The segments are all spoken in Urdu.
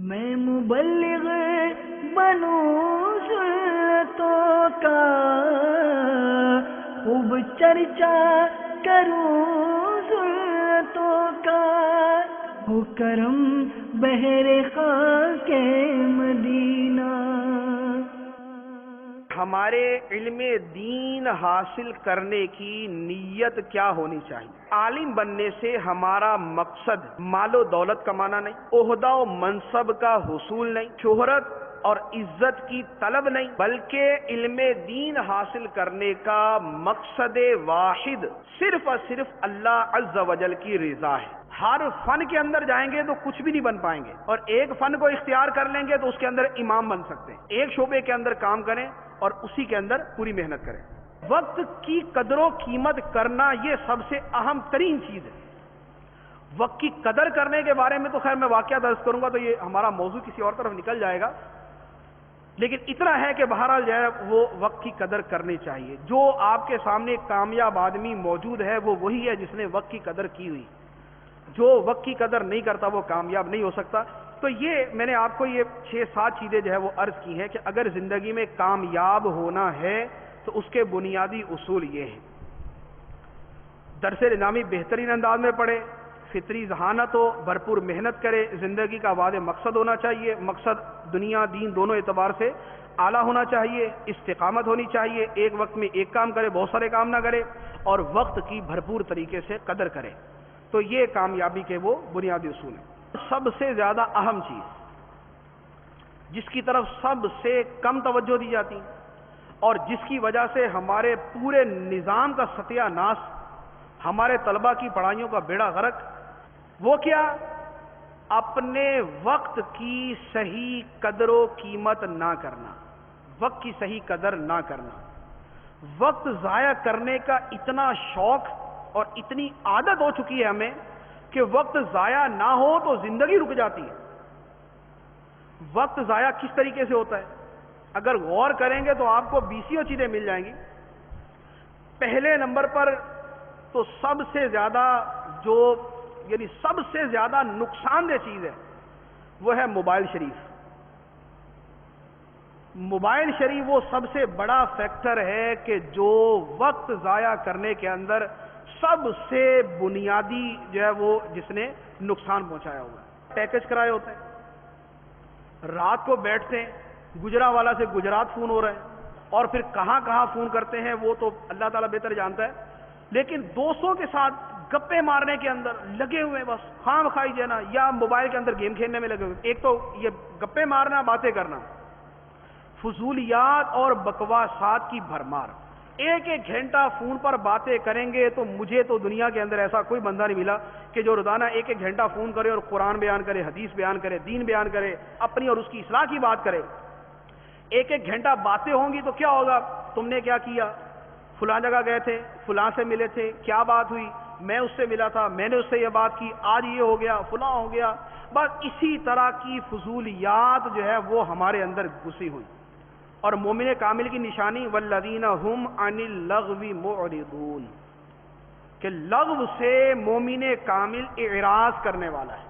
میں مبلغ بنوں سنتوں کا، خوب چرچا کروں سنتوں کا، ہو کرم بہر خاک مدینہ۔ ہمارے علم دین حاصل کرنے کی نیت کیا ہونی چاہیے؟ عالم بننے سے ہمارا مقصد مال و دولت کمانا نہیں، عہدہ و منصب کا حصول نہیں، شہرت اور عزت کی طلب نہیں، بلکہ علم دین حاصل کرنے کا مقصد واحد صرف اور صرف اللہ عز و جل کی رضا ہے۔ ہر فن کے اندر جائیں گے تو کچھ بھی نہیں بن پائیں گے، اور ایک فن کو اختیار کر لیں گے تو اس کے اندر امام بن سکتے ہیں۔ ایک شعبے کے اندر کام کریں اور اسی کے اندر پوری محنت کریں۔ وقت کی قدر و قیمت کرنا یہ سب سے اہم ترین چیز ہے۔ وقت کی قدر کرنے کے بارے میں تو خیر میں واقعہ درج کروں گا تو یہ ہمارا موضوع کسی اور طرف نکل جائے گا، لیکن اتنا ہے کہ بہرحال جو ہے وہ وقت کی قدر کرنی چاہیے۔ جو آپ کے سامنے کامیاب آدمی موجود ہے وہ وہی ہے جس نے وقت کی قدر کی ہوئی۔ جو وقت کی قدر نہیں کرتا وہ کامیاب نہیں ہو سکتا۔ تو یہ میں نے آپ کو یہ 6-7 چیزیں جو ہے وہ عرض کی ہیں کہ اگر زندگی میں کامیاب ہونا ہے تو اس کے بنیادی اصول یہ ہیں۔ درس نظامی بہترین انداز میں پڑھے، فطری ذہانت ہو، بھرپور محنت کرے، زندگی کا واضح مقصد ہونا چاہیے، مقصد دنیا دین دونوں اعتبار سے اعلیٰ ہونا چاہیے، استقامت ہونی چاہیے، ایک وقت میں ایک کام کرے، بہت سارے کام نہ کرے، اور وقت کی بھرپور طریقے سے قدر کرے۔ تو یہ کامیابی کے وہ بنیادی اصول ہیں۔ سب سے زیادہ اہم چیز جس کی طرف سب سے کم توجہ دی جاتی اور جس کی وجہ سے ہمارے پورے نظام کا ستیہ ناش، ہمارے طلبہ کی پڑھائیوں کا بیڑا غرق، وہ کیا؟ اپنے وقت کی صحیح قدر و قیمت نہ کرنا، وقت کی صحیح قدر نہ کرنا۔ وقت ضائع کرنے کا اتنا شوق اور اتنی عادت ہو چکی ہے ہمیں کہ وقت ضائع نہ ہو تو زندگی رک جاتی ہے۔ وقت ضائع کس طریقے سے ہوتا ہے؟ اگر غور کریں گے تو آپ کو 20 چیزیں مل جائیں گی۔ پہلے نمبر پر تو سب سے زیادہ سب سے زیادہ نقصان دہ چیز ہے وہ ہے موبائل شریف۔ موبائل شریف وہ سب سے بڑا فیکٹر ہے کہ جو وقت ضائع کرنے کے اندر سب سے بنیادی جو ہے وہ جس نے نقصان پہنچایا ہوا ہے۔ پیکج کرائے ہوتے ہیں، رات کو بیٹھتے ہیں، گجرانوالہ سے گجرات فون ہو رہے ہیں، اور پھر کہاں کہاں فون کرتے ہیں وہ تو اللہ تعالیٰ بہتر جانتا ہے، لیکن دوستوں کے ساتھ گپے مارنے کے اندر لگے ہوئے، بس خام خائی جانا یا موبائل کے اندر گیم کھیلنے میں لگے ہوئے۔ ایک تو یہ گپے مارنا، باتیں کرنا، فضولیات اور بکواسات کی بھرمار۔ ایک گھنٹہ فون پر باتیں کریں گے تو مجھے تو دنیا کے اندر ایسا کوئی بندہ نہیں ملا کہ جو روزانہ ایک گھنٹہ فون کرے اور قرآن بیان کرے، حدیث بیان کرے، دین بیان کرے، اپنی اور اس کی اصلاح کی بات کرے۔ ایک گھنٹہ باتیں ہوں گی تو کیا ہوگا؟ تم نے کیا کیا، فلاں جگہ گئے تھے، فلاں سے ملے تھے، کیا بات ہوئی، میں اس سے ملا تھا، میں نے اس سے یہ بات کی، آج یہ ہو گیا، فلاں ہو گیا۔ بس اسی طرح کی فضولیات جو ہے وہ ہمارے اندر گھسی ہوئی۔ اور مومن کامل کی نشانی والذین هم عن اللغو معرضون، کہ لغو سے مومن کامل اعراض کرنے والا ہے۔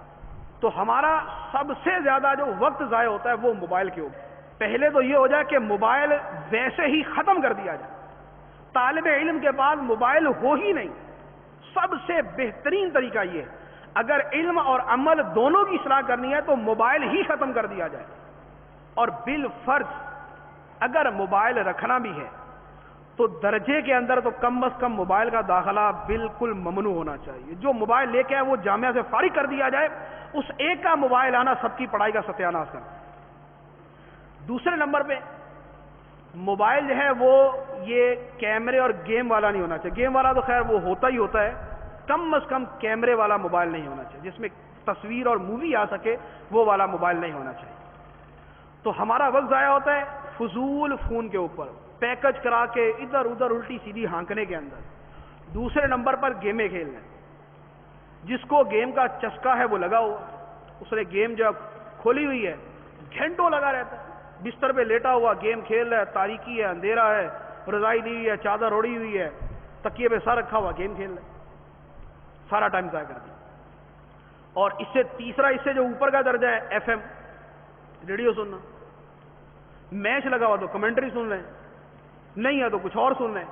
تو ہمارا سب سے زیادہ جو وقت ضائع ہوتا ہے وہ موبائل کے اوپر۔ پہلے تو یہ ہو جائے کہ موبائل ویسے ہی ختم کر دیا جائے، طالب علم کے پاس موبائل ہو ہی نہیں۔ سب سے بہترین طریقہ یہ ہے، اگر علم اور عمل دونوں کی اصلاح کرنی ہے تو موبائل ہی ختم کر دیا جائے، اور بالفرض اگر موبائل رکھنا بھی ہے تو درجے کے اندر تو کم از کم موبائل کا داخلہ بالکل ممنوع ہونا چاہیے۔ جو موبائل لے کے ہے وہ جامعہ سے فارغ کر دیا جائے، اس ایک کا موبائل آنا سب کی پڑھائی کا ستیہ ناش کرنا۔ دوسرے نمبر پہ موبائل جو ہے وہ یہ کیمرے اور گیم والا نہیں ہونا چاہیے۔ گیم والا تو خیر وہ ہوتا ہی ہوتا ہے، کم از کم کیمرے والا موبائل نہیں ہونا چاہیے، جس میں تصویر اور مووی آ سکے وہ والا موبائل نہیں ہونا چاہیے۔ تو ہمارا وقت ضائع ہوتا ہے فضول فون کے اوپر، پیکج کرا کے ادھر ادھر الٹی سیدھی ہانکنے کے اندر۔ دوسرے نمبر پر گیمیں کھیلنا، جس کو گیم کا چسکا ہے وہ لگا ہوا، اس نے گیم جب کھولی ہوئی ہے گھنٹوں لگا رہتا ہے، بستر پہ لیٹا ہوا گیم کھیل رہا ہے، تاریکی ہے، اندھیرا ہے، رضائی دی ہوئی ہے، چادر اوڑی ہوئی ہے، تکیے پہ سر رکھا ہوا گیم کھیل رہا ہے، سارا ٹائم ضائع کر دیا۔ اور اس سے تیسرا، اس سے جو اوپر کا درجہ ہے ایف ایم، ریڈیو سننا, میچ لگا ہوا تو کمنٹری سن لیں, نہیں ہے تو کچھ اور سن لیں,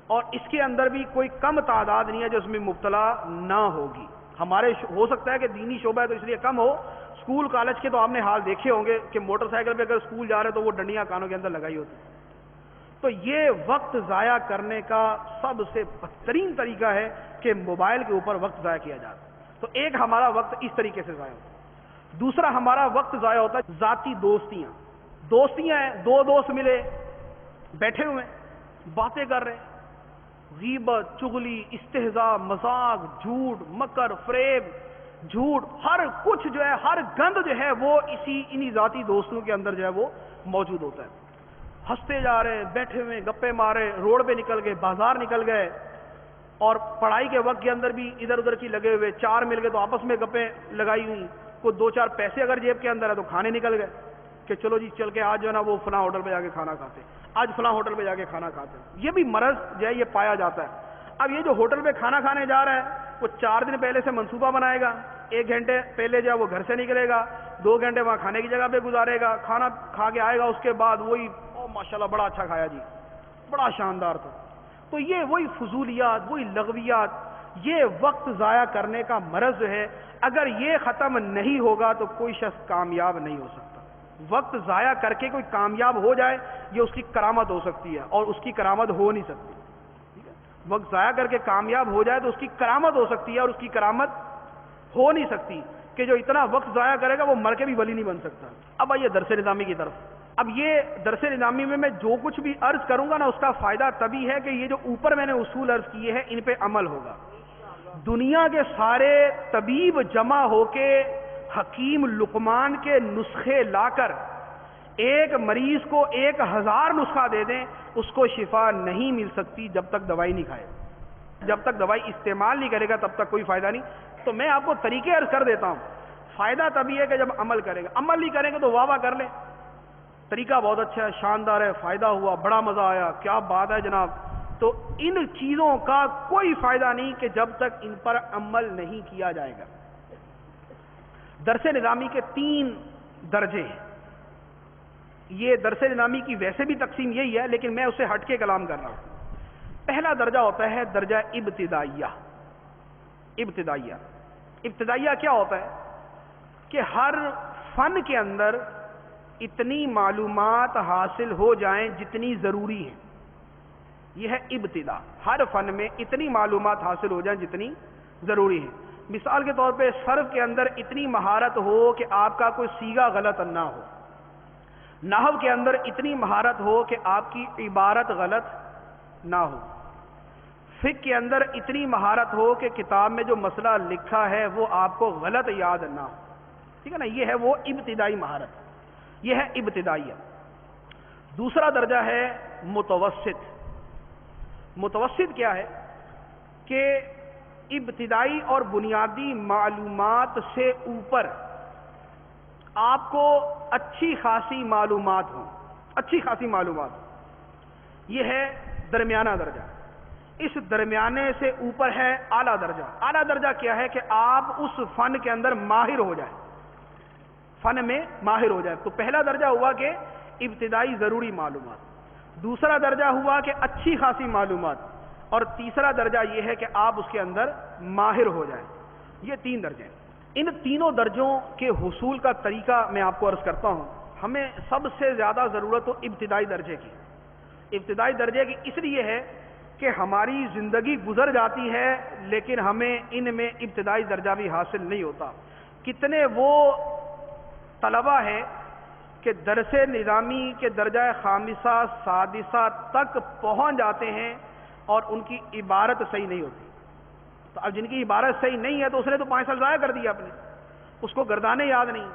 اور اس کے اندر بھی کوئی کم تعداد نہیں ہے جو اس میں مبتلا نہ ہوگی. ہمارے ہو سکتا ہے کہ دینی شعبہ ہے تو اس لیے کم ہو, اسکول کالج کے تو آپ نے حال دیکھے ہوں گے کہ موٹر سائیکل پہ اگر اسکول جا رہے تو وہ ڈنڈیاں کانوں کے اندر لگائی ہوتی. تو یہ وقت ضائع کرنے کا سب سے بدترین طریقہ ہے کہ موبائل کے اوپر وقت ضائع کیا جاتا. تو ایک ہمارا وقت اس طریقے سے ضائع ہوتا ہے. دوسرا ہمارا وقت ضائع ہوتا ہے ذاتی دوستیاں ہیں, دو دوست ملے, بیٹھے ہوئے باتیں کر رہے ہیں, غیبت, چغلی, استہزاء, مذاق, جھوٹ, مکر, فریب, جھوٹ, ہر کچھ جو ہے, ہر گند جو ہے وہ انہی ذاتی دوستوں کے اندر جو ہے وہ موجود ہوتا ہے. ہنستے جا رہے ہیں, بیٹھے ہوئے, گپے مارے, روڈ پہ نکل گئے, بازار نکل گئے, اور پڑھائی کے وقت کے اندر بھی ادھر ادھر کی لگے ہوئے, چار مل گئے تو آپس میں گپیں لگائی ہوئی, کوئی دو چار پیسے اگر جیب کے اندر ہے تو کھانے نکل گئے کہ چلو جی چل کے آج جو ہے نا وہ فلاں ہوٹل پہ جا کے کھانا کھاتے, آج فلاں ہوٹل پہ جا کے کھانا کھاتے. یہ بھی مرض جو ہے یہ پایا جاتا ہے. اب یہ جو ہوٹل پہ کھانا کھانے جا رہا ہے وہ 4 دن پہلے سے منصوبہ بنائے گا, 1 گھنٹے پہلے جو ہے وہ گھر سے نکلے گا, 2 گھنٹے وہاں کھانے کی جگہ پہ گزارے گا, کھانا کھا کے آئے گا, اس کے بعد وہی ماشاءاللہ بڑا اچھا کھایا جی, بڑا شاندار تھا. تو یہ وہی فضولیات, وہی لغویات, یہ وقت ضائع کرنے کا مرض جو ہے اگر یہ ختم نہیں ہوگا تو کوئی شخص کامیاب نہیں ہو سکتا. وقت ضائع کر کے کوئی کامیاب ہو جائے یہ اس کی کرامت ہو سکتی ہے, اور اس کی کرامت ہو نہیں سکتی. وقت ضائع کر کے کامیاب ہو جائے تو اس کی کرامت ہو سکتی ہے, اور اس کی کرامت ہو نہیں سکتی کہ جو اتنا وقت ضائع کرے گا وہ مر کے بھی ولی نہیں بن سکتا. اب آئیے درس نظامی کی طرف. اب یہ درس نظامی میں جو کچھ بھی عرض کروں گا نا اس کا فائدہ تبھی ہے کہ یہ جو اوپر میں نے اصول عرض کیے ہیں ان پہ عمل ہوگا. دنیا کے سارے طبیب جمع ہو کے حکیم لقمان کے نسخے لا کر ایک مریض کو 1000 نسخہ دے دیں, اس کو شفا نہیں مل سکتی جب تک دوائی نہیں کھائے. جب تک دوائی استعمال نہیں کرے گا تب تک کوئی فائدہ نہیں. تو میں آپ کو طریقے عرض کر دیتا ہوں. فائدہ تبھی ہے کہ جب عمل کرے گا. عمل نہیں کریں گے تو واہ واہ کر لیں, طریقہ بہت اچھا ہے, شاندار ہے, فائدہ ہوا, بڑا مزہ آیا, کیا بات ہے جناب. تو ان چیزوں کا کوئی فائدہ نہیں کہ جب تک ان پر عمل نہیں کیا جائے گا. درس نظامی کے 3 درجے ہیں. یہ درس نظامی کی ویسے بھی تقسیم یہی ہے لیکن میں اسے ہٹ کے کلام کر رہا ہوں. پہلا درجہ ہوتا ہے درجہ ابتدائیہ. ابتدائیہ کیا ہوتا ہے کہ ہر فن کے اندر اتنی معلومات حاصل ہو جائیں جتنی ضروری ہیں. یہ ہے ابتدا. ہر فن میں اتنی معلومات حاصل ہو جائیں جتنی ضروری ہیں. مثال کے طور پہ صرف کے اندر اتنی مہارت ہو کہ آپ کا کوئی صیغہ غلط نہ ہو. نحو کے اندر اتنی مہارت ہو کہ آپ کی عبارت غلط نہ ہو. فقہ کے اندر اتنی مہارت ہو کہ کتاب میں جو مسئلہ لکھا ہے وہ آپ کو غلط یاد نہ ہو. ٹھیک ہے نا, یہ ہے وہ ابتدائی مہارت, یہ ہے ابتدائیہ. دوسرا درجہ ہے متوسط. متوسط کیا ہے کہ ابتدائی اور بنیادی معلومات سے اوپر آپ کو اچھی خاصی معلومات ہوں, اچھی خاصی معلومات. یہ ہے درمیانہ درجہ. اس درمیانے سے اوپر ہے اعلیٰ درجہ. اعلیٰ درجہ کیا ہے کہ آپ اس فن کے اندر ماہر ہو جائیں, فن میں ماہر ہو جائے. تو پہلا درجہ ہوا کہ ابتدائی ضروری معلومات, دوسرا درجہ ہوا کہ اچھی خاصی معلومات, اور تیسرا درجہ یہ ہے کہ آپ اس کے اندر ماہر ہو جائیں. یہ 3 درجے ہیں. ان تینوں درجوں کے حصول کا طریقہ میں آپ کو عرض کرتا ہوں. ہمیں سب سے زیادہ ضرورت ہو ابتدائی درجے کی. ابتدائی درجے کی اس لیے ہے کہ ہماری زندگی گزر جاتی ہے لیکن ہمیں ان میں ابتدائی درجہ بھی حاصل نہیں ہوتا. کتنے وہ طلبہ ہیں کہ درس نظامی کے درجہ خامسہ سادسہ تک پہنچ جاتے ہیں اور ان کی عبارت صحیح نہیں ہوتی. تو اب جن کی عبارت صحیح نہیں ہے تو اس نے تو 5 سال ضائع کر دیا اپنے, اس کو گردانے یاد نہیں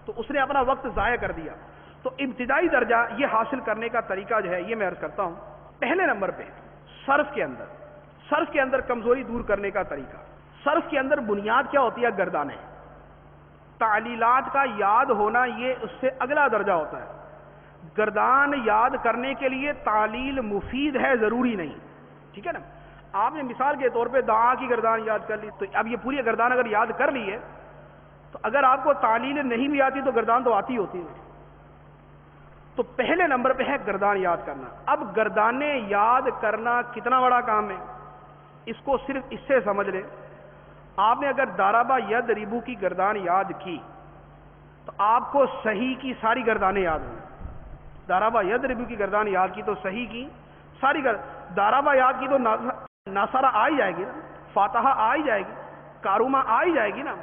تو اس نے اپنا وقت ضائع کر دیا. تو ابتدائی درجہ یہ حاصل کرنے کا طریقہ جو ہے یہ میں عرض کرتا ہوں. پہلے نمبر پہ صرف کے اندر کمزوری دور کرنے کا طریقہ. صرف کے اندر بنیاد کیا ہوتی ہے؟ گردانے. تعلیلات کا یاد ہونا یہ اس سے اگلا درجہ ہوتا ہے. گردان یاد کرنے کے لیے تعلیل مفید ہے, ضروری نہیں. ٹھیک ہے نا. آپ نے مثال کے طور پہ دعا کی گردان یاد کر لی, تو اب یہ پوری گردان اگر یاد کر لی ہے تو اگر آپ کو تعلیل نہیں بھی آتی تو گردان تو آتی ہوتی ہے. تو پہلے نمبر پہ ہے گردان یاد کرنا. اب گردانیں یاد کرنا کتنا بڑا کام ہے اس کو صرف اس سے سمجھ لیں. آپ نے اگر دارابا ید ریبو کی گردان یاد کی تو آپ کو صحیح کی ساری گردانیں یاد ہوں. دارابا ید ریبو کی گردان یاد کی تو صحیح کی ساری دارابا یاد کی تو ناصرہ آ ہی جائے گی نا, فاتحہ آ ہی جائے گی, کاروما آ ہی جائے گی نا,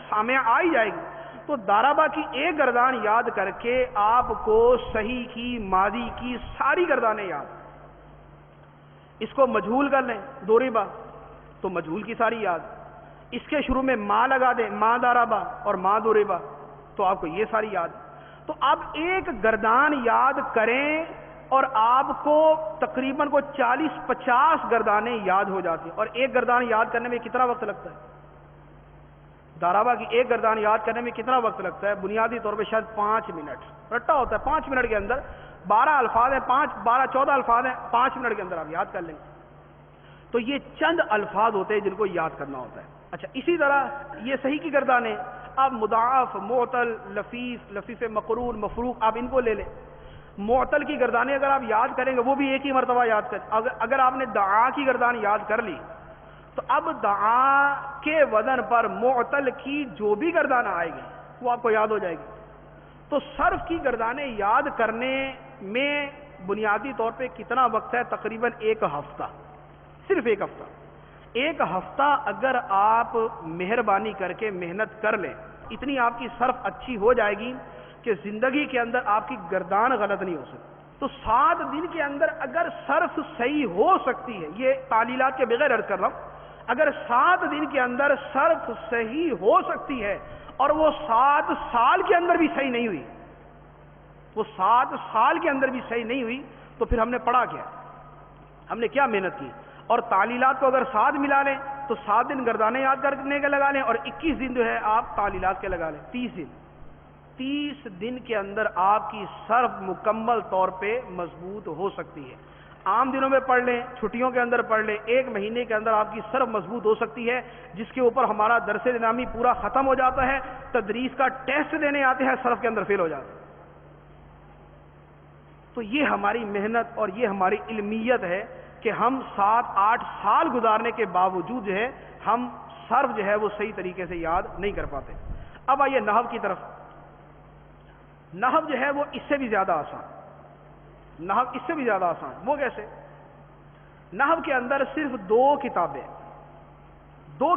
سامعہ آ ہی جائے گی. تو دارابا کی ایک گردان یاد کر کے آپ کو صحیح کی ماضی کی ساری گردانیں یاد. اس کو مجہول کر لیں دوریبا تو مجہول کی ساری یاد. اس کے شروع میں ماں لگا دیں, ماں دارابا اور ماں دوریبا, تو آپ کو یہ ساری یاد. تو اب ایک گردان یاد کریں اور آپ کو تقریباً کو 40-50 گردانیں یاد ہو جاتی ہیں. اور ایک گردان یاد کرنے میں کتنا وقت لگتا ہے؟ دارابا کی ایک گردان یاد کرنے میں کتنا وقت لگتا ہے؟ بنیادی طور پہ شاید 5 منٹ رٹا ہوتا ہے. 5 منٹ کے اندر 12 الفاظ ہیں, 14 الفاظ ہیں, 5 منٹ کے اندر آپ یاد کر لیں. تو یہ چند الفاظ ہوتے ہیں جن کو یاد کرنا ہوتا ہے. اچھا, اسی طرح یہ صحیح کی گردانیں آپ مضاعف, معطل, لفیف, لفیف مقرون, مفروق, آپ ان کو لے لیں. معطل کی گردانیں اگر آپ یاد کریں گے وہ بھی ایک ہی مرتبہ یاد کریں. اگر آپ نے دعا کی گردان یاد کر لی تو اب دعا کے وزن پر معطل کی جو بھی گردان آئے گی وہ آپ کو یاد ہو جائے گی. تو صرف کی گردانیں یاد کرنے میں بنیادی طور پہ کتنا وقت ہے؟ تقریباً 1 ہفتہ, صرف 1 ہفتہ. 1 ہفتہ اگر آپ مہربانی کر کے محنت کر لیں, اتنی آپ کی صرف اچھی ہو جائے گی کہ زندگی کے اندر آپ کی گردان غلط نہیں ہو سکتی. تو 7 دن کے اندر اگر صرف صحیح ہو سکتی ہے, یہ تعلیلات کے بغیر عرض کر رہا ہوں, اگر 7 دن کے اندر صرف صحیح ہو سکتی ہے اور وہ 7 سال کے اندر بھی صحیح نہیں ہوئی, وہ 7 سال کے اندر بھی صحیح نہیں ہوئی, تو پھر ہم نے پڑھا کیا, ہم نے کیا محنت کی؟ اور تعلیلات کو اگر 7 ملا لیں تو 7 دن گردانیں یاد کرنے کے لگا لیں اور 21 دن جو ہے آپ تعلیلات کے لگا لیں. 30 دن, 30 دن کے اندر آپ کی صرف مکمل طور پہ مضبوط ہو سکتی ہے. عام دنوں میں پڑھ لیں, چھٹیوں کے اندر پڑھ لیں, 1 مہینے کے اندر آپ کی صرف مضبوط ہو سکتی ہے, جس کے اوپر ہمارا درس نظامی پورا ختم ہو جاتا ہے. تدریس کا ٹیسٹ دینے آتے ہیں, صرف کے اندر فیل ہو جاتے ہیں. تو یہ ہماری محنت اور یہ ہماری علمیت ہے کہ ہم 7-8 سال گزارنے کے باوجود جو ہے ہم صرف جو ہے وہ صحیح طریقے سے یاد نہیں کر پاتے. اب آئیے نحو کی طرف. نحو جو ہے وہ اس سے بھی زیادہ آسان, نحو اس سے بھی زیادہ آسان. وہ کیسے؟ نحو کے اندر صرف 2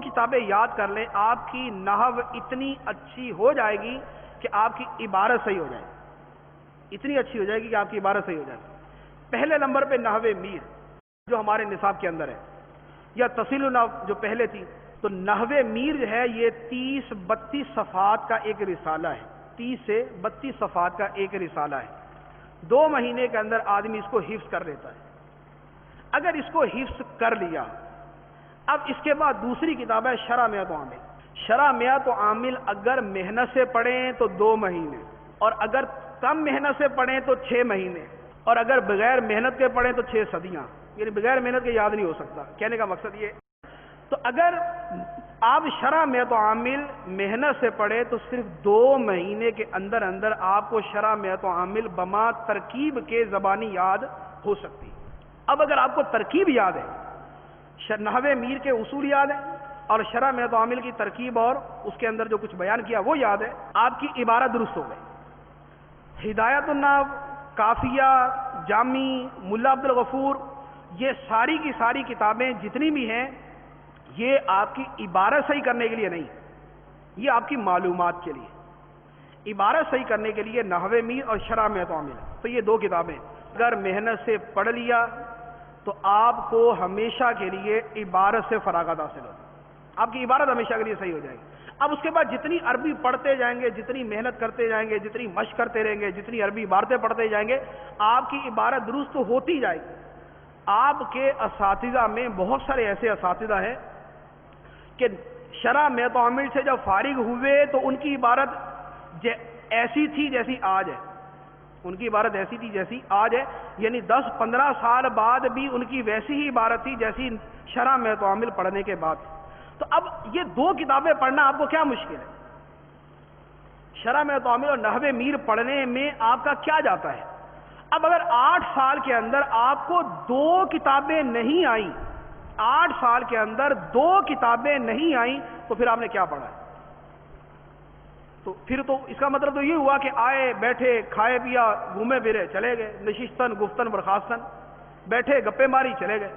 کتابیں یاد کر لیں, آپ کی نحو اتنی اچھی ہو جائے گی کہ آپ کی عبارت صحیح ہو جائے گی, اتنی اچھی ہو جائے گی کہ آپ کی عبارت صحیح ہو جائے گی. پہلے نمبر پہ نحو میر جو ہمارے نصاب کے اندر ہے, یا تفصیل النحو جو پہلے تھی. تو نحو میر جو ہے یہ 30-32 صفحات کا ایک رسالہ ہے, 30 سے 32 صفحات کا ایک رسالہ ہے. 2 مہینے کے اندر آدمی اس کو حفظ کر لیتا ہے. اگر اس کو حفظ کر لیا, اب اس کے بعد دوسری کتاب ہے شرح میات و عامل. شرح میات و عامل اگر محنت سے پڑھیں تو 2 مہینے, اور اگر کم محنت سے پڑھیں تو 6 مہینے, اور اگر بغیر محنت کے پڑھیں تو 6 صدیاں. یعنی بغیر محنت کے یاد نہیں ہو سکتا. کہنے کا مقصد یہ, تو اگر آپ شرح میات و عامل محنت سے پڑھیں تو صرف 2 مہینے کے اندر اندر آپ کو شرح میات و عامل بما ترکیب کے زبانی یاد ہو سکتی. اب اگر آپ کو ترکیب یاد ہے, نحو میر کے اصول یاد ہیں, اور شرح میات و عامل کی ترکیب اور اس کے اندر جو کچھ بیان کیا وہ یاد ہے, آپ کی عبارت درست ہو گئی. ہدایت النحو, کافیہ, جامی, ملا عبد الغفور, یہ ساری کی ساری کتابیں جتنی بھی ہیں یہ آپ کی عبارت صحیح کرنے کے لیے نہیں, یہ آپ کی معلومات کے لیے. عبارت صحیح کرنے کے لیے نحو میر اور شرح میات و عامل, تو یہ 2 کتابیں اگر محنت سے پڑھ لیا تو آپ کو ہمیشہ کے لیے عبارت سے فراغت حاصل ہوگی, آپ کی عبارت ہمیشہ کے لیے صحیح ہو جائے گی. اب اس کے بعد جتنی عربی پڑھتے جائیں گے, جتنی محنت کرتے جائیں گے, جتنی مشق کرتے رہیں گے, جتنی عربی عبارتیں پڑھتے جائیں گے, آپ کی عبارت درست ہوتی جائے گی. آپ کے اساتذہ میں بہت سارے ایسے اساتذہ ہیں کہ شرح میات و عامل سے جب فارغ ہوئے تو ان کی عبارت ایسی تھی جیسی آج ہے, ان کی عبارت ایسی تھی جیسی آج ہے. یعنی 10-15 سال بعد بھی ان کی ویسی ہی عبارت تھی جیسی شرح میات و عامل پڑھنے کے بعد. تو اب یہ 2 کتابیں پڑھنا آپ کو کیا مشکل ہے؟ شرح میں تعامل اور نحو میر پڑھنے میں آپ کا کیا جاتا ہے؟ اب اگر 8 سال کے اندر آپ کو 2 کتابیں نہیں آئیں، 8 سال کے اندر 2 کتابیں نہیں آئیں، تو پھر آپ نے کیا پڑھا ہے؟ تو پھر تو اس کا مطلب تو یہ ہوا کہ آئے بیٹھے کھائے پیا گھومے پھرے چلے گئے، نشستن گفتن برخاستن، بیٹھے گپے ماری چلے گئے،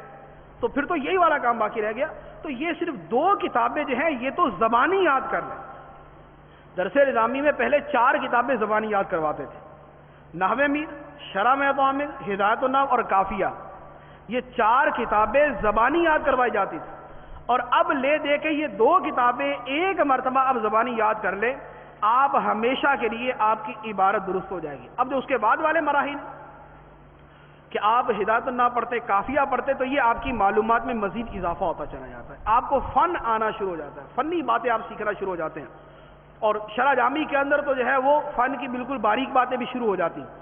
تو پھر تو یہی والا کام باقی رہ گیا۔ تو یہ صرف 2 کتابیں جو ہیں یہ تو زبانی یاد کر لیں۔ درس نظامی میں پہلے 4 کتابیں زبانی یاد کرواتے تھے، نحو میر، شرح میں تعامل، ہدایت النحو اور کافیہ، یہ 4 کتابیں زبانی یاد کروائی جاتی تھی، اور اب لے دے کے یہ 2 کتابیں ایک مرتبہ اب زبانی یاد کر لیں، آپ ہمیشہ کے لیے آپ کی عبارت درست ہو جائے گی۔ اب جو اس کے بعد والے مراحل کہ آپ ہدایت النحو پڑھتے، کافیہ پڑھتے، تو یہ آپ کی معلومات میں مزید اضافہ ہوتا چلا جاتا ہے، آپ کو فن آنا شروع ہو جاتا ہے، فنی باتیں آپ سیکھنا شروع ہو جاتے ہیں، اور شرح جامی کے اندر تو جو ہے وہ فن کی بالکل باریک باتیں بھی شروع ہو جاتی ہیں۔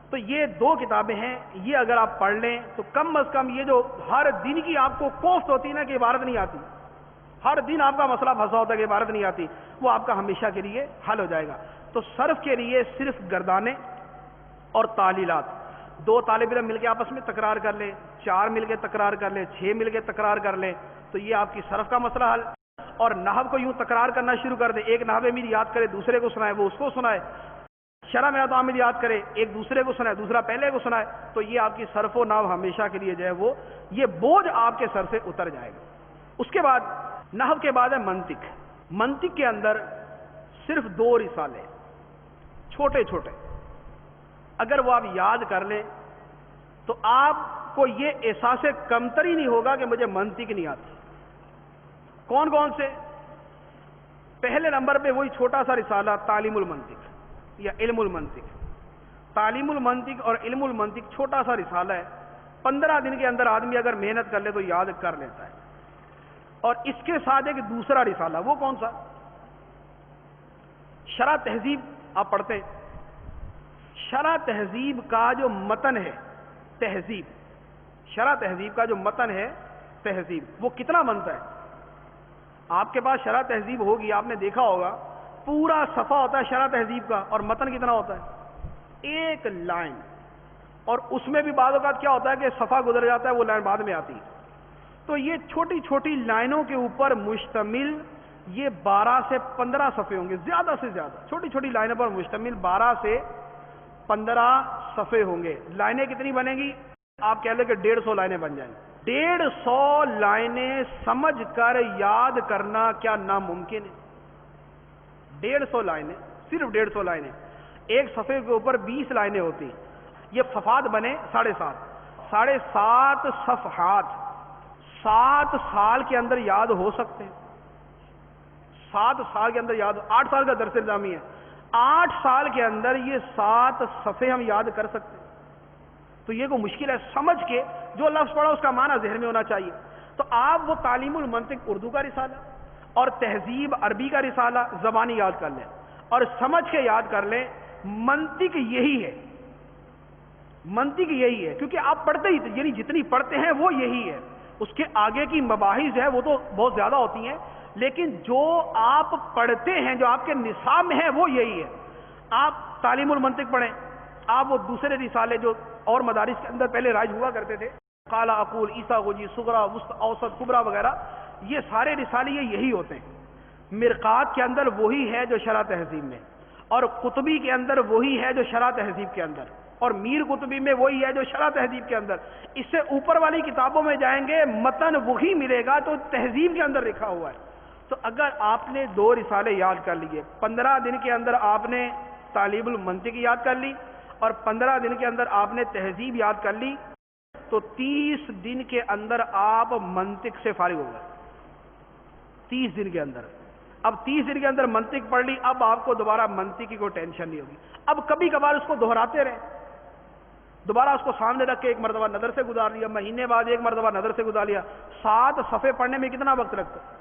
تو یہ 2 کتابیں ہیں، یہ اگر آپ پڑھ لیں تو کم از کم یہ جو ہر دن کی آپ کو کوفت ہوتی ہے نا کہ عبارت نہیں آتی، ہر دن آپ کا مسئلہ پھنسا ہوتا ہے کہ عبارت نہیں آتی، وہ آپ کا ہمیشہ کے لیے حل ہو جائے گا۔ تو صرف کے لیے صرف گردانے اور تعلیلات، 2 طالب علم مل کے آپس میں تکرار کر لیں، 4 مل کے تکرار کر لیں، 6 مل کے تکرار کر لیں، تو یہ آپ کی صرف کا مسئلہ حل۔ اور نحو کو یوں تکرار کرنا شروع کر دیں، ایک نحو میر یاد کرے دوسرے کو سنائے، وہ اس کو سنائے، شرح میں تعامل یاد کرے، ایک دوسرے کو سنائے دوسرا پہلے کو سنائے، تو یہ آپ کی صرف و نحو ہمیشہ کے لیے جو ہے وہ یہ بوجھ آپ کے سر سے اتر جائے گا۔ اس کے بعد نحو کے بعد ہے منطق۔ منطق کے اندر صرف 2 رسالے چھوٹے چھوٹے، اگر وہ آپ یاد کر لیں تو آپ کو یہ احساس کمتری نہیں ہوگا کہ مجھے منطق نہیں آتی۔ کون کون سے؟ پہلے نمبر پہ وہی چھوٹا سا رسالہ تعلیم المنطق یا علم المنطق۔ تعلیم المنطق اور علم المنطق چھوٹا سا رسالہ ہے، 15 دن کے اندر آدمی اگر محنت کر لے تو یاد کر لیتا ہے۔ اور اس کے ساتھ ایک دوسرا رسالہ، وہ کون سا؟ شرح تہذیب آپ پڑھتے ہیں، شرح تہذیب کا جو متن ہے تہذیب، شرح تہذیب کا جو متن ہے تہذیب، وہ کتنا بنتا ہے؟ آپ کے پاس شرح تہذیب ہوگی، آپ نے دیکھا ہوگا پورا صفحہ ہوتا ہے شرح تہذیب کا، اور متن کتنا ہوتا ہے؟ 1 لائن، اور اس میں بھی بعض اوقات کیا ہوتا ہے کہ صفحہ گزر جاتا ہے، وہ لائن بعد میں آتی ہے۔ تو یہ چھوٹی چھوٹی لائنوں کے اوپر مشتمل یہ 12 سے 15 صفحے ہوں گے، زیادہ سے زیادہ چھوٹی چھوٹی لائنوں پر مشتمل 12 سے 15 صفحے ہوں گے۔ لائنیں کتنی بنیں گی؟ آپ کہہ لیں کہ 150 لائنیں بن جائیں گی۔ 150 لائنیں سمجھ کر یاد کرنا کیا ناممکن ہے؟ 150 لائنیں، صرف 150 لائنیں، ایک صفحے کے اوپر 20 لائنیں ہوتی ہیں، یہ صفحات بنے 7.5 صفحات 7 سال کے اندر یاد ہو سکتے ہیں، 7 سال کے اندر یاد 8 سال کا درس نظامی ہے، 8 سال کے اندر یہ 7 صفحے ہم یاد کر سکتے ہیں۔ تو یہ کوئی مشکل ہے، سمجھ کے جو لفظ پڑھا اس کا معنی ذہن میں ہونا چاہیے۔ تو آپ وہ تعلیم المنطق اردو کا رسالہ اور تہذیب عربی کا رسالہ زبانی یاد کر لیں، اور سمجھ کے یاد کر لیں۔ منطق یہی ہے، منطق یہی ہے، کیونکہ آپ پڑھتے ہی یعنی جتنی پڑھتے ہیں وہ یہی ہے، اس کے آگے کی مباحث ہے وہ تو بہت زیادہ ہوتی ہیں، لیکن جو آپ پڑھتے ہیں جو آپ کے نصاب میں ہے وہ یہی ہے۔ آپ تعلیم المنطق پڑھیں، آپ وہ دوسرے رسالے جو اور مدارس کے اندر پہلے رائج ہوا کرتے تھے، قال اقول، عیسیٰ غوجی، صغرا، وسط، اوسط، کبرا وغیرہ، یہ سارے رسالے یہی ہوتے ہیں۔ مرقات کے اندر وہی ہے جو شرح تہذیب میں، اور قطبی کے اندر وہی ہے جو شرح تہذیب کے اندر، اور میر قطبی میں وہی ہے جو شرح تہذیب کے اندر۔ اس سے اوپر والی کتابوں میں جائیں گے متن وہی ملے گا تو تہذیب کے اندر لکھا ہوا ہے۔ تو اگر آپ نے 2 رسالے یاد کر لیے، 15 دن کے اندر آپ نے تعلیم المنطق یاد کر لی، اور 15 دن کے اندر آپ نے تہذیب یاد کر لی، تو 30 دن کے اندر آپ منطق سے فارغ ہو گئے۔ 30 دن کے اندر، اب 30 دن کے اندر منطق پڑھ لی، اب آپ کو دوبارہ منطق کی کوئی ٹینشن نہیں ہوگی۔ اب کبھی کبھار اس کو دہراتے رہیں، دوبارہ اس کو سامنے رکھ کے ایک مرتبہ نظر سے گزار لیا، مہینے بعد ایک مرتبہ نظر سے گزار لیا۔ 7 صفحے پڑھنے میں کتنا وقت لگتا ہے؟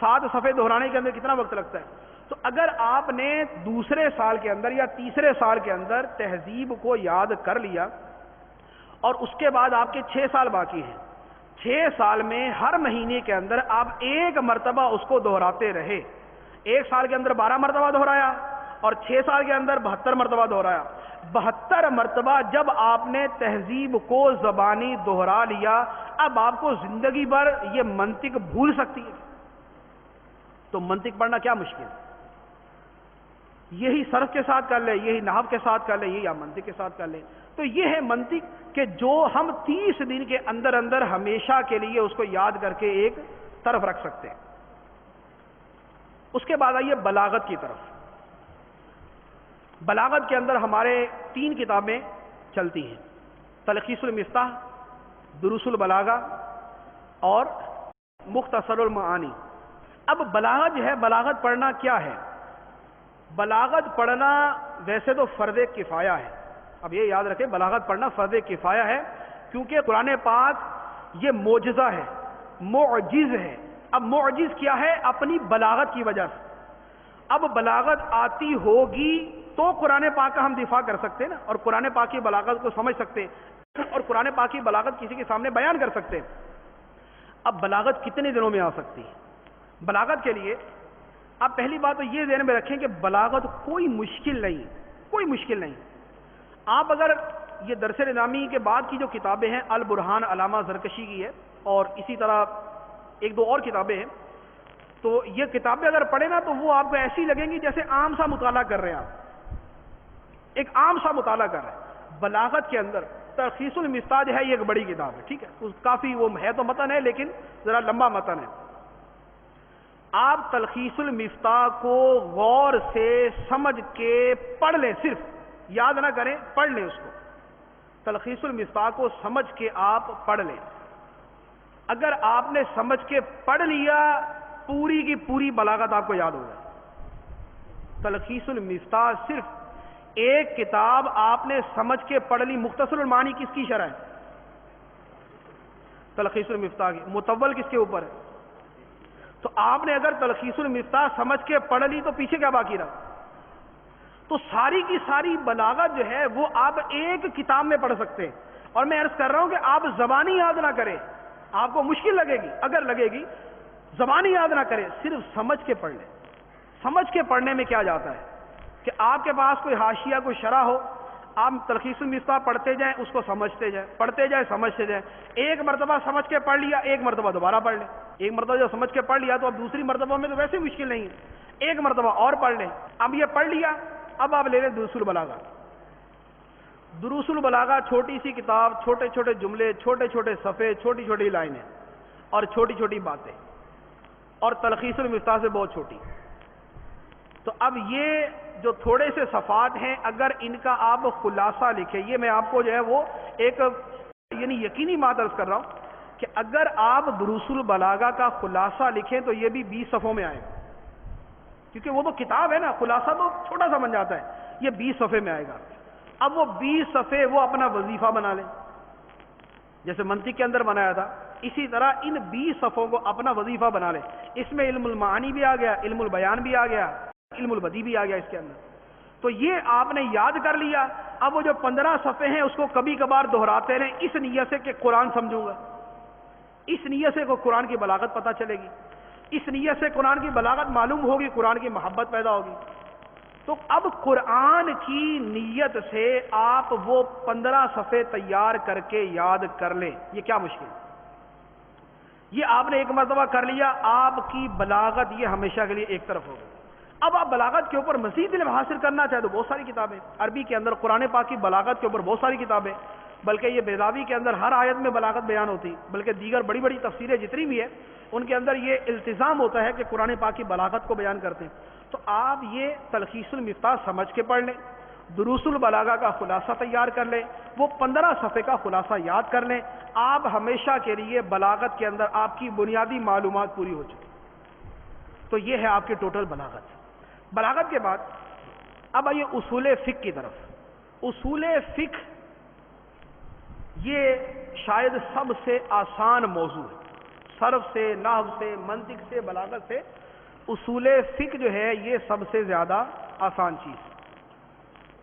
7 صفحے دہرانے کے اندر کتنا وقت لگتا ہے؟ تو اگر آپ نے دوسرے سال کے اندر یا تیسرے سال کے اندر تہذیب کو یاد کر لیا، اور اس کے بعد آپ کے 6 سال باقی ہیں، 6 سال میں ہر مہینے کے اندر آپ ایک مرتبہ اس کو دہراتے رہے، 1 سال کے اندر 12 مرتبہ دہرایا، اور 6 سال کے اندر 72 مرتبہ دہرایا. 72 مرتبہ جب آپ نے تہذیب کو زبانی دہرا لیا، اب آپ کو زندگی بھر یہ منطق بھول سکتی ہے؟ تو منطق پڑھنا کیا مشکل ہے؟ یہی صرف کے ساتھ کر لیں، یہی نحو کے ساتھ کر لیں، یہی آپ منطق کے ساتھ کر لیں. تو یہ ہے منطق کہ جو ہم 30 دن کے اندر اندر ہمیشہ کے لیے اس کو یاد کر کے ایک طرف رکھ سکتے ہیں. اس کے بعد آئیے بلاغت کی طرف. بلاغت کے اندر ہمارے 3 کتابیں چلتی ہیں، تلخیص المفتاح، دروس البلاغہ اور مختصر المعانی. اب بلاغت جو ہے، بلاغت پڑھنا کیا ہے؟ بلاغت پڑھنا ویسے تو فرض کفایہ ہے. اب یہ یاد رکھیں، بلاغت پڑھنا فرض کفایہ ہے، کیونکہ قرآن پاک یہ معجزہ ہے، معجز ہے. اب معجز کیا ہے؟ اپنی بلاغت کی وجہ سے. اب بلاغت آتی ہوگی تو قرآن پاک کا ہم دفاع کر سکتے ہیں نا، اور قرآن پاک کی بلاغت کو سمجھ سکتے ہیں، اور قرآن پاک کی بلاغت کسی کے سامنے بیان کر سکتے ہیں. اب بلاغت کتنے دنوں میں آ سکتی ہے؟ بلاغت کے لیے آپ پہلی بات تو یہ ذہن میں رکھیں کہ بلاغت کوئی مشکل نہیں، کوئی مشکل نہیں. آپ اگر یہ درس نظامی کے بعد کی جو کتابیں ہیں، البرہان علامہ زرکشی کی ہے، اور اسی طرح 1-2 اور کتابیں ہیں، تو یہ کتابیں اگر پڑھیں نا تو وہ آپ کو ایسی لگیں گی جیسے عام سا مطالعہ کر رہے ہیں. آپ ایک عام سا مطالعہ کر رہے ہیں. بلاغت کے اندر تلخیص المفتاح جو ہے، یہ ایک بڑی کتاب ہے، ٹھیک ہے، کافی وہ ہے تو متن ہے لیکن ذرا لمبا متن ہے. آپ تلخیص المفتاح کو غور سے سمجھ کے پڑھ لیں، صرف یاد نہ کریں، پڑھ لیں اس کو. تلخیص المفتاح کو سمجھ کے آپ پڑھ لیں. اگر آپ نے سمجھ کے پڑھ لیا، پوری کی پوری بلاغت آپ کو یاد ہو جائے. تلخیص المفتاح صرف ایک کتاب آپ نے سمجھ کے پڑھ لی. مختصر المعانی کس کی شرح ہے؟ تلخیص المفتاح کی. مطول کس کے اوپر ہے؟ تو آپ نے اگر تلخیص المفتاح سمجھ کے پڑھ لی تو پیچھے کیا باقی رہا؟ تو ساری کی ساری بلاغت جو ہے وہ آپ ایک کتاب میں پڑھ سکتے ہیں. اور میں عرض کر رہا ہوں کہ آپ زبانی یاد نہ کریں، آپ کو مشکل لگے گی، اگر لگے گی زبانی یاد نہ کریں، صرف سمجھ کے پڑھ لیں. سمجھ کے پڑھنے میں کیا جاتا ہے کہ آپ کے پاس کوئی حاشیہ، کوئی شرح ہو، آپ تلخیص المفتاح پڑھتے جائیں، اس کو سمجھتے جائیں، پڑھتے جائیں، سمجھتے جائیں. ایک مرتبہ سمجھ کے پڑھ لیا، ایک مرتبہ دوبارہ پڑھ لیں. ایک مرتبہ جو سمجھ کے پڑھ لیا تو اب دوسری مرتبہ میں تو ویسے مشکل نہیں ہے، ایک مرتبہ اور پڑھ لیں. اب یہ پڑھ لیا، اب آپ لے لیں دروس البلاغہ. دروس البلاغہ چھوٹی سی کتاب، چھوٹے چھوٹے جملے، چھوٹے چھوٹے صفحے، چھوٹی چھوٹی لائنیں اور چھوٹی چھوٹی باتیں، اور تلخیص المفتاح سے بہت چھوٹی. تو اب یہ جو تھوڑے سے صفحات ہیں، اگر ان کا آپ خلاصہ لکھیں، یہ میں آپ کو جو ہے وہ ایک یعنی یقینی بات عرض کر رہا ہوں کہ اگر آپ دروس البلاغہ کا خلاصہ لکھیں تو یہ بھی 20 صفحوں میں آئے گا، کیونکہ وہ تو کتاب ہے نا، خلاصہ تو چھوٹا سا بن جاتا ہے. یہ 20 صفحے میں آئے گا. اب وہ 20 صفحے وہ اپنا وظیفہ بنا لیں، جیسے منطق کے اندر بنایا تھا، اسی طرح ان 20 صفحوں کو اپنا وظیفہ بنا لیں. اس میں علم المعانی بھی آ گیا، علم البیان بھی آ گیا، علم البدیع بھی آ گیا اس کے اندر. تو یہ آپ نے یاد کر لیا. اب وہ جو 15 صفحے ہیں اس کو کبھی کبھار دہراتے رہیں، اس نیت سے کہ قرآن سمجھوں گا، اس نیت سے کو قرآن کی بلاغت پتہ چلے گی، اس نیت سے قرآن کی بلاغت معلوم ہوگی، قرآن کی محبت پیدا ہوگی. تو اب قرآن کی نیت سے آپ وہ 15 صفحے تیار کر کے یاد کر لیں. یہ کیا مشکل؟ یہ آپ نے ایک مرتبہ کر لیا، آپ کی بلاغت یہ ہمیشہ کے لیے ایک طرف ہوگی. اب آپ بلاغت کے اوپر مزید علم حاصل کرنا چاہے تو بہت ساری کتابیں، عربی کے اندر قرآن پاک کی بلاغت کے اوپر بہت ساری کتابیں، بلکہ یہ بیضاوی کے اندر ہر آیت میں بلاغت بیان ہوتی، بلکہ دیگر بڑی بڑی تفسیریں جتنی بھی ہیں ان کے اندر یہ التزام ہوتا ہے کہ قرآن پاک کی بلاغت کو بیان کرتے ہیں. تو آپ یہ تلخیص المفتاح سمجھ کے پڑھ لیں، دروس البلاغہ کا خلاصہ تیار کر لیں، وہ 15 صفحے کا خلاصہ یاد کر لیں. آپ ہمیشہ کے لیے بلاغت کے اندر آپ کی بنیادی معلومات پوری ہو چکی. تو یہ ہے آپ کی ٹوٹل بلاغت. بلاغت کے بعد اب آئیے اصول فقہ کی طرف. اصول فقہ یہ شاید سب سے آسان موضوع ہے، صرف سے، نحو سے، منطق سے، بلاغت سے. اصول فقہ جو ہے یہ سب سے زیادہ آسان چیز.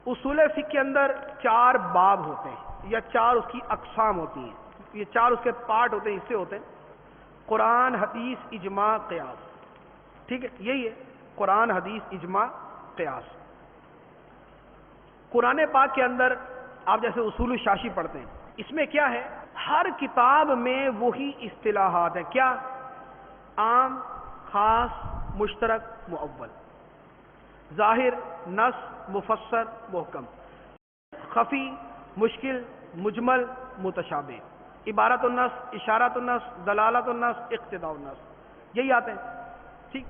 اصول فقہ کے اندر 4 باب ہوتے ہیں یا 4 اس کی اقسام ہوتی ہیں. یہ 4 اس کے پارٹ ہوتے ہیں، حصے ہوتے ہیں: قرآن، حدیث، اجماع، قیاس. ٹھیک ہے، یہی ہے قرآن، حدیث، اجماع، قیاس. قرآن پاک کے اندر آپ جیسے اصول الشاشی پڑھتے ہیں، اس میں کیا ہے، ہر کتاب میں وہی اصطلاحات ہیں، کیا؟ عام، خاص، مشترک، مؤول، ظاہر، نص، مفسر، محکم، خفی، مشکل، مجمل، متشابہ، عبارت النص، اشارت النص، دلالت النص، اقتضاء النص، یہی آتے ہیں. ٹھیک،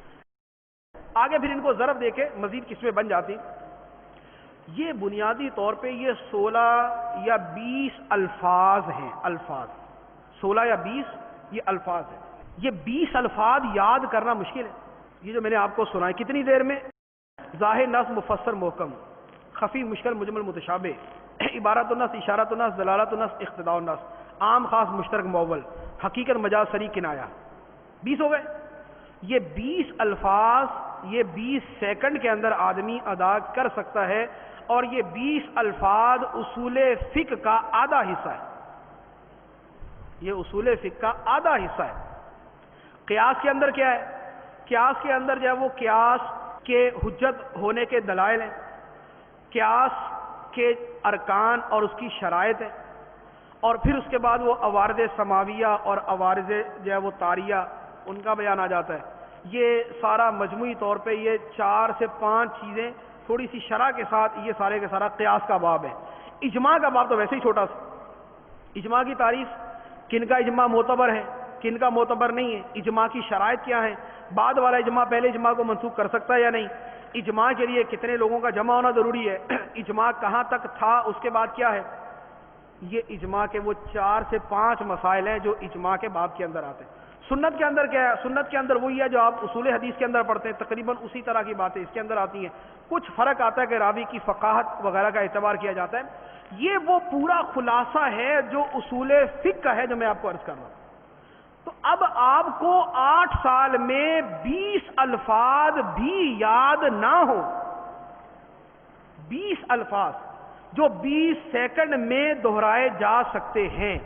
آگے پھر ان کو ضرب دے کے مزید قسمیں بن جاتی. یہ بنیادی طور پہ یہ 16 یا 20 الفاظ ہیں، الفاظ 16 یا 20 یہ الفاظ ہیں. یہ 20 الفاظ یاد کرنا مشکل ہے. یہ جو میں نے آپ کو سنا ہے کتنی دیر میں؟ ظاہر، نص، مفسر، محکم، خفی، مشکل، مجمل، متشابہ، عبارت النص، اشارت النص، دلالت النص، اقتضاء النص، عام، خاص، مشترک، مؤول، حقیقت، مجاز، صریح، کنایہ. 20 ہو گئے. یہ 20 الفاظ یہ 20 سیکنڈ کے اندر آدمی ادا کر سکتا ہے، اور یہ 20 الفاظ اصول فقہ کا آدھا حصہ ہے. یہ اصول فقہ کا آدھا حصہ ہے. قیاس کے اندر کیا ہے؟ قیاس کے اندر جو ہے وہ قیاس کے حجت ہونے کے دلائل ہیں، قیاس کے ارکان اور اس کی شرائط ہیں، اور پھر اس کے بعد وہ عوارض سماویہ اور عوارض جو ہے وہ طاریہ ان کا بیان آ جاتا ہے. یہ سارا مجموعی طور پہ یہ 4 سے 5 چیزیں تھوڑی سی شرح کے ساتھ یہ سارے کے سارا قیاس کا باب ہے. اجماع کا باب تو ویسے ہی چھوٹا سا. اجماع کی تعریف، کن کا اجماع معتبر ہے، کن کا معتبر نہیں ہے، اجماع کی شرائط کیا ہیں، بعد والا اجماع پہلے اجماع کو منسوخ کر سکتا ہے یا نہیں، اجماع کے لیے کتنے لوگوں کا جمع ہونا ضروری ہے، اجماع کہاں تک تھا، اس کے بعد کیا ہے. یہ اجماع کے وہ 4 سے 5 مسائل ہیں جو اجماع کے باب کے اندر آتے ہیں. سنت کے اندر کیا ہے؟ سنت کے اندر وہی ہے جو آپ اصول حدیث کے اندر پڑھتے ہیں، تقریباً اسی طرح کی باتیں اس کے اندر آتی ہیں. کچھ فرق آتا ہے کہ راوی کی فقاہت وغیرہ کا اعتبار کیا جاتا ہے. یہ وہ پورا خلاصہ ہے جو اصول فقہ کا ہے جو میں آپ کو عرض کر رہا ہوں. تو اب آپ کو 8 سال میں 20 الفاظ بھی یاد نہ ہو، 20 الفاظ جو 20 سیکنڈ میں دہرائے جا سکتے ہیں،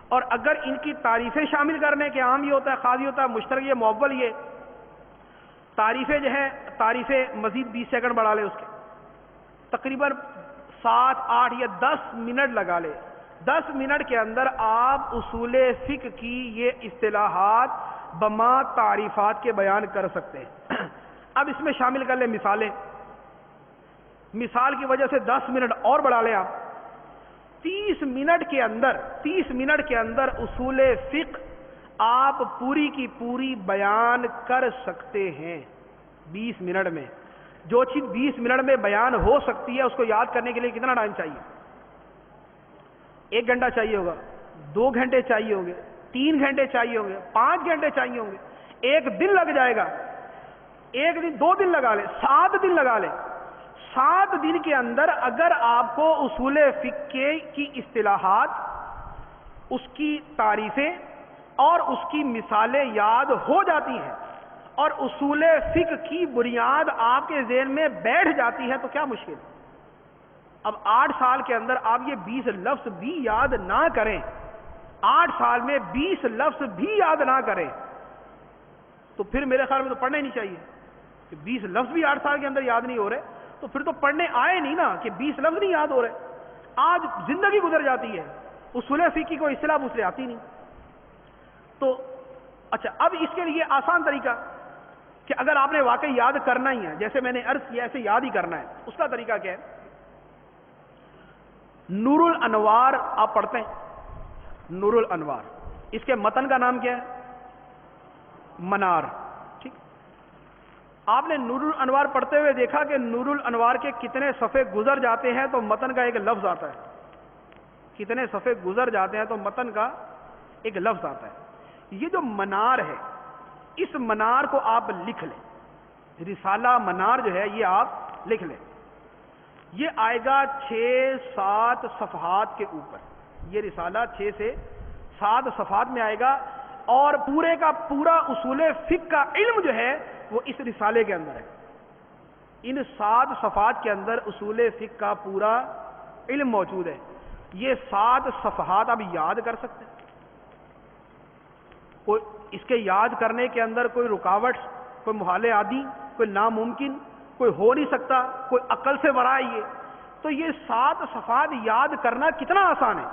اور اگر ان کی تعریفیں شامل کرنے کے عام یہ ہوتا ہے، خاص یہ ہوتا ہے، مشترک یہ، مؤول یہ، تعریفیں جو ہے تعریفیں مزید 20 سیکنڈ بڑھا لے، اس کے تقریباً 7، 8 یا 10 منٹ لگا لے. 10 منٹ کے اندر آپ اصول فقہ کی یہ اصطلاحات بما تعریفات کے بیان کر سکتے ہیں. اب اس میں شامل کر لیں مثالیں. مثال کی وجہ سے 10 منٹ اور بڑھا لیں آپ. 30 منٹ کے اندر اصول فقہ آپ پوری کی پوری بیان کر سکتے ہیں. 20 منٹ میں جو چیز 20 منٹ میں بیان ہو سکتی ہے، اس کو یاد کرنے کے لیے کتنا ٹائم چاہیے؟ 1 گھنٹہ چاہیے ہوگا، 2 گھنٹے چاہیے ہوں گے، 3 گھنٹے چاہیے ہوں گے، 5 گھنٹے چاہیے ہوں گے، 1 دن لگ جائے گا. 1 دن، 2 دن لگا لے، 7 دن لگا لے. 7 دن کے اندر اگر آپ کو اصول فقہ کی اصطلاحات، اس کی تعریفیں اور اس کی مثالیں یاد ہو جاتی ہیں، اور اصول فقہ کی بنیاد آپ کے ذہن میں بیٹھ جاتی ہے، تو کیا مشکل؟ اب 8 سال کے اندر آپ یہ 20 لفظ بھی یاد نہ کریں، 8 سال میں 20 لفظ بھی یاد نہ کریں، تو پھر میرے خیال میں تو پڑھنا ہی نہیں چاہیے. کہ 20 لفظ بھی 8 سال کے اندر یاد نہیں ہو رہے تو پھر تو پڑھنے آئے نہیں نا، کہ 20 لفظ نہیں یاد ہو رہے. آج زندگی گزر جاتی ہے، اصول فقہ کی کوئی اصطلاح اس لیے آتی نہیں. تو اچھا، اب اس کے لیے آسان طریقہ کہ اگر آپ نے واقعی یاد کرنا ہی ہے، جیسے میں نے عرض کیا ایسے یاد ہی کرنا ہے، اس کا طریقہ کیا ہے؟ نور الانوار آپ پڑھتے ہیں، نور الانوار، اس کے متن کا نام کیا ہے؟ منار. ٹھیک، آپ نے نور الانوار پڑھتے ہوئے دیکھا کہ نور الانوار کے کتنے صفحے گزر جاتے ہیں تو متن کا ایک لفظ آتا ہے. کتنے صفحے گزر جاتے ہیں تو متن کا ایک لفظ آتا ہے. یہ جو منار ہے، اس منار کو آپ لکھ لیں. رسالہ منار جو ہے یہ آپ لکھ لیں. یہ آئے گا 6-7 صفحات کے اوپر. یہ رسالہ 6 سے 7 صفحات میں آئے گا، اور پورے کا پورا اصول فقہ کا علم جو ہے وہ اس رسالے کے اندر ہے. ان 7 صفحات کے اندر اصول فقہ کا پورا علم موجود ہے. یہ 7 صفحات آپ یاد کر سکتے ہیں. کوئی اس کے یاد کرنے کے اندر کوئی رکاوٹ، کوئی محال عادی، کوئی ناممکن، کوئی ہو نہیں سکتا، کوئی عقل سے ورائے. تو یہ 7 صفحات یاد کرنا کتنا آسان ہے.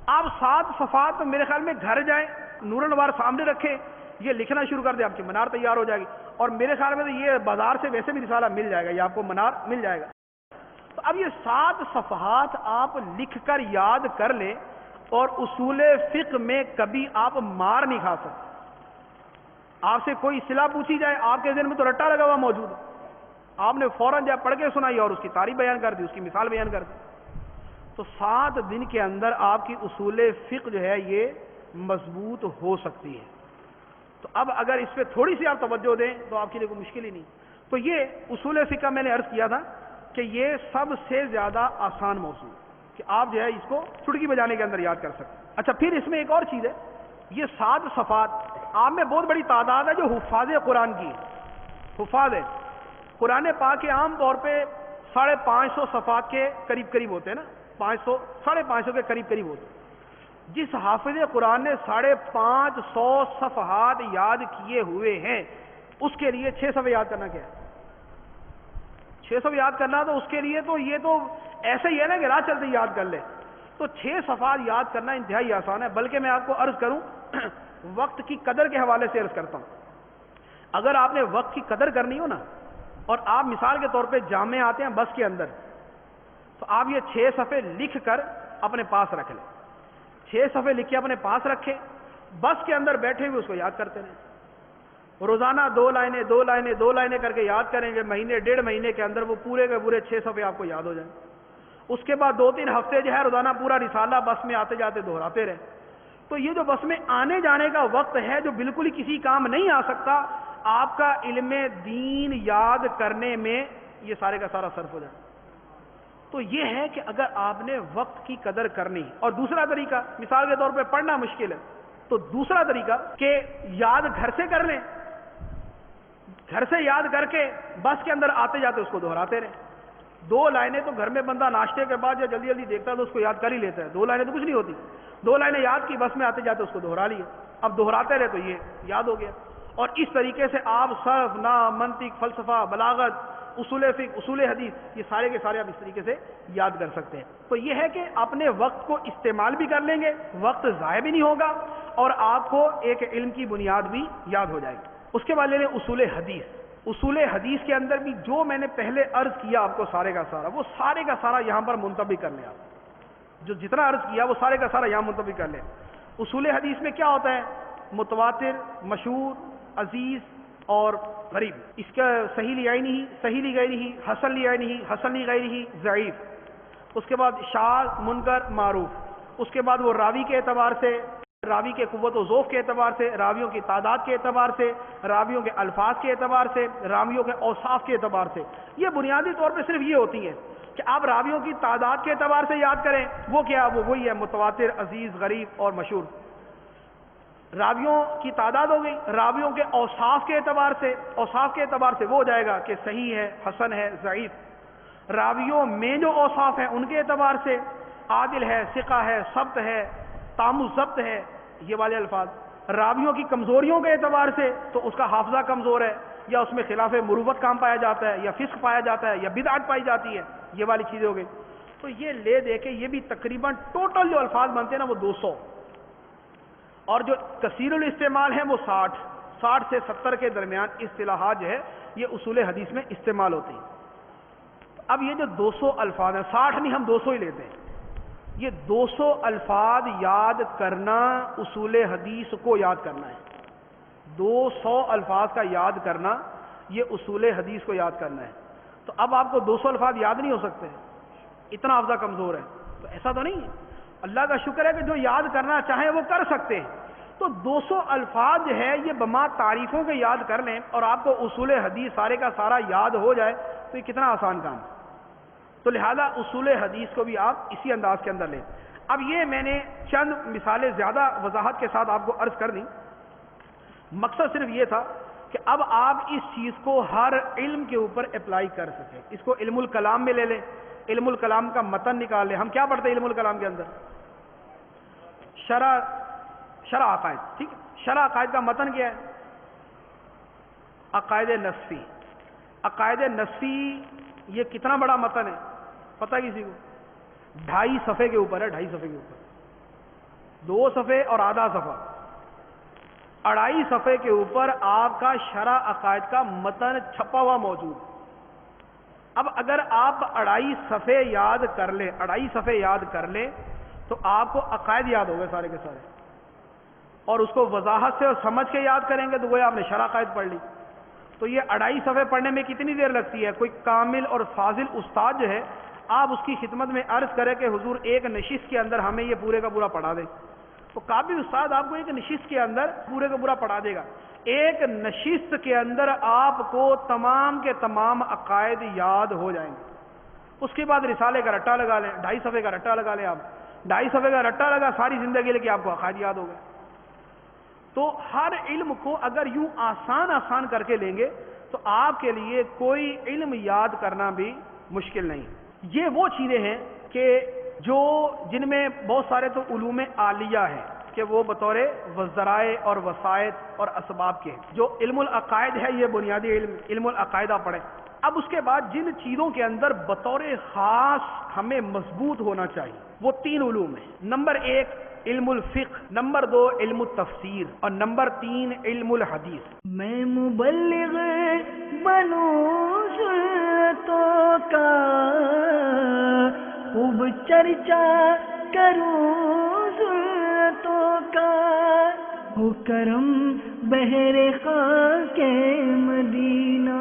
آپ 7 صفحات میرے خیال میں گھر جائیں, نور انوار سامنے رکھیں, یہ لکھنا شروع کر دیں, آپ کی منار تیار ہو جائے گی. اور میرے خیال میں تو یہ بازار سے ویسے بھی رسالہ مل جائے گا, یہ آپ کو منار مل جائے گا. تو اب یہ 7 صفحات آپ لکھ کر یاد کر لیں, اور اصول فقہ میں کبھی آپ مار نہیں کھا سکتے. آپ سے کوئی اصطلاح پوچھی جائے, آپ کے ذہن میں تو رٹا لگا ہوا موجود ہے, آپ نے فوراً جب پڑھ کے سنائی اور اس کی تعریف بیان کر دی, اس کی مثال بیان کر دی. تو 7 دن کے اندر آپ کی اصول فقہ جو ہے یہ مضبوط ہو سکتی ہے. تو اب اگر اس پہ تھوڑی سی آپ توجہ دیں تو آپ کے لیے کوئی مشکل ہی نہیں. تو یہ اصول فقہ میں نے عرض کیا تھا کہ یہ سب سے زیادہ آسان موضوع کہ آپ جو ہے اس کو چٹکی بجانے کے اندر یاد کر سکتے. اچھا, پھر اس میں ایک اور چیز ہے, یہ 7 صفحات آپ میں بہت بڑی تعداد ہے جو حفاظ قرآن کی حفاظ ہے. قرآن پاک کے عام طور پہ 550 صفحات کے قریب قریب ہوتے ہیں نا, 500 550 کے قریب قریب ہوتے ہیں. جس حافظ قرآن نے 550 صفحات یاد کیے ہوئے ہیں, اس کے لیے 6 صفحے یاد کرنا کیا ہے؟ 6 صفحے یاد کرنا تو اس کے لیے تو یہ تو ایسے ہی ہے نا کہ راہ چلتے یاد کر لے. تو 6 صفحات یاد کرنا انتہائی آسان ہے. بلکہ میں آپ کو عرض کروں, وقت کی قدر کے حوالے سے عرض کرتا ہوں. اگر آپ نے وقت کی قدر کرنی ہو نا, اور آپ مثال کے طور پہ جامع آتے ہیں بس کے اندر, تو آپ یہ 6 صفحے لکھ کر اپنے پاس رکھ لیں. 6 صفحے لکھ کے اپنے پاس رکھیں, بس کے اندر بیٹھے ہوئے اس کو یاد کرتے رہیں. روزانہ 2 لائنیں 2 لائنیں 2 لائنیں کر کے یاد کریں گے, مہینے 1.5 مہینے کے اندر وہ پورے کے پورے 6 صفحے آپ کو یاد ہو جائیں. اس کے بعد 2-3 ہفتے جو ہے روزانہ پورا رسالہ بس میں آتے جاتے دہراتے رہیں. تو یہ جو بس میں آنے جانے کا وقت ہے جو بالکل ہی کسی کام نہیں آ سکتا, آپ کا علم دین یاد کرنے میں یہ سارے کا سارا صرف ہو جائے. تو یہ ہے کہ اگر آپ نے وقت کی قدر کرنی. اور دوسرا طریقہ, مثال کے طور پہ پڑھنا مشکل ہے تو دوسرا طریقہ کہ یاد گھر سے کر لیں, گھر سے یاد کر کے بس کے اندر آتے جاتے اس کو دہراتے رہیں. 2 لائنیں تو گھر میں بندہ ناشتے کے بعد یا جلدی جلدی دیکھتا ہے تو اس کو یاد کر ہی لیتا ہے. 2 لائنیں تو کچھ نہیں ہوتی. 2 لائنیں یاد کی, بس میں آتے جاتے اس کو دہرا لیا, اب دہراتے رہے تو یہ یاد ہو گیا. اور اس طریقے سے آپ صرف, نحو, منطق, فلسفہ, بلاغت, اصول فقہ, اصول حدیث, یہ سارے کے سارے آپ اس طریقے سے یاد کر سکتے ہیں. تو یہ ہے کہ اپنے وقت کو استعمال بھی کر لیں گے, وقت ضائع بھی نہیں ہوگا, اور آپ کو ایک علم کی بنیاد بھی یاد ہو جائے گی. اس کے بعد لے لیں اصول حدیث. اصول حدیث کے اندر بھی جو میں نے پہلے عرض کیا آپ کو سارے کا سارا, وہ سارے کا سارا یہاں پر منطبق کر لیں. آپ جو جتنا عرض کیا وہ سارے کا سارا یہاں منطبق کر لیں. اصول حدیث میں کیا ہوتا ہے؟ متواتر, مشہور, عزیز اور غریب. اس کا صحیح لی عینی, صحیح لی غیرہ, حسن لی عینی, حسن لی غیرہ, ضعیف. اس کے بعد شاذ, منکر, معروف. اس کے بعد وہ راوی کے اعتبار سے, راوی کے قوت و ذوق کے اعتبار سے, راویوں کی تعداد کے اعتبار سے, راویوں کے الفاظ کے اعتبار سے, راویوں کے اوصاف کے اعتبار سے. یہ بنیادی طور پہ صرف یہ ہوتی ہے کہ آپ راویوں کی تعداد کے اعتبار سے یاد کریں. وہ کیا؟ وہ وہی ہے متواتر, عزیز, غریب اور مشہور. راویوں کی تعداد ہو گئی. راویوں کے اوصاف کے اعتبار سے, اوصاف کے اعتبار سے وہ ہو جائے گا کہ صحیح ہے, حسن ہے, ضعیف. راویوں میں جو اوصاف ہیں ان کے اعتبار سے عادل ہے, ثقہ ہے, ثبت ہے, تام الضبط ہے, یہ والے الفاظ. راویوں کی کمزوریوں کے اعتبار سے تو اس کا حافظہ کمزور ہے, یا اس میں خلاف مروت کام پایا جاتا ہے, یا فسق پایا جاتا ہے, یا بدعت پائی جاتی ہے, یہ والی چیزیں ہو گئی. تو یہ لے دے کے یہ بھی تقریباً ٹوٹل جو الفاظ بنتے ہیں نا وہ 200, اور جو کثیر الاستعمال ہیں وہ 60 سے 70 کے درمیان اصطلاحات جو ہے یہ اصول حدیث میں استعمال ہوتی ہیں. اب یہ جو 200 الفاظ ہیں, 60 نہیں ہم 200 ہی لیتے ہیں. یہ 200 الفاظ یاد کرنا اصول حدیث کو یاد کرنا ہے. 200 الفاظ کا یاد کرنا یہ اصول حدیث کو یاد کرنا ہے. تو اب آپ کو 200 الفاظ یاد نہیں ہو سکتے, اتنا حافظہ کمزور ہے. تو ایسا تو نہیں ہے. اللہ کا شکر ہے کہ جو یاد کرنا چاہیں وہ کر سکتے ہیں. تو 200 الفاظ جو ہے یہ بما تعریفوں کے یاد کر لیں اور آپ کو اصول حدیث سارے کا سارا یاد ہو جائے تو یہ کتنا آسان کام ہے. تو لہذا اصول حدیث کو بھی آپ اسی انداز کے اندر لیں. اب یہ میں نے چند مثالیں زیادہ وضاحت کے ساتھ آپ کو عرض کر دیں. مقصد صرف یہ تھا کہ اب آپ اس چیز کو ہر علم کے اوپر اپلائی کر سکیں. اس کو علم الکلام میں لے لیں, علم الکلام کا متن نکال لیں. ہم کیا پڑھتے ہیں علم الکلام کے اندر؟ شرح عقائد. ٹھیک ہے, شرح عقائد کا متن کیا ہے؟ عقائد نصفی. عقائد نصفی یہ کتنا بڑا متن ہے؟ پتہ کسی کو؟ 2.5 صفحے کے اوپر ہے، 2.5 صفحے کے اوپر، 2 صفحے اور آدھا صفحہ، 2.5 صفحے کے اوپر آپ کا شرح عقائد کا متن چھپا ہوا موجود۔ اب اگر آپ 2.5 صفحے یاد کر لیں، 2.5 صفحے یاد کر لیں تو آپ کو عقائد یاد ہو گئے سارے کے سارے، اور اس کو وضاحت سے اور سمجھ کے یاد کریں گے تو وہ آپ نے شرح عقائد پڑھ لی۔ تو یہ 2.5 صفحے پڑھنے میں کتنی دیر لگتی ہے؟ کوئی کامل اور فاضل استاد جو ہے، آپ اس کی خدمت میں عرض کریں کہ حضور ایک نشست کے اندر ہمیں یہ پورے کا پورا پڑھا دیں، تو قابل استاد آپ کو ایک نشست کے اندر پورے کا پورا پڑھا دے گا۔ ایک نشست کے اندر آپ کو تمام کے تمام عقائد یاد ہو جائیں گے۔ اس کے بعد رسالے کا رٹا لگا لیں، 2.5 صفحے کا رٹا لگا لیں، آپ 2.5 صفحے کا رٹا لگا، ساری زندگی لے کے آپ کو عقائد یاد ہو گئے۔ تو ہر علم کو اگر یوں آسان کر کے لیں گے تو آپ کے لیے کوئی علم یاد کرنا بھی مشکل نہیں۔ یہ وہ چیزیں ہیں کہ جن میں بہت سارے تو علوم عالیہ ہیں کہ وہ بطور ذرائع اور وسائط اور اسباب کے ہیں۔ جو علم العقائد ہے یہ بنیادی علم العقائد آپ پڑھیں۔ اب اس کے بعد جن چیزوں کے اندر بطور خاص ہمیں مضبوط ہونا چاہیے وہ 3 علوم ہیں۔ نمبر 1 علم الفقہ، نمبر 2 علم التفسیر، اور نمبر 3 علم الحدیث۔ میں مبلغ بنوں سنتوں کا، خوب چرچا کروں سنتوں کا، ہو کرم بہر خاک مدینہ۔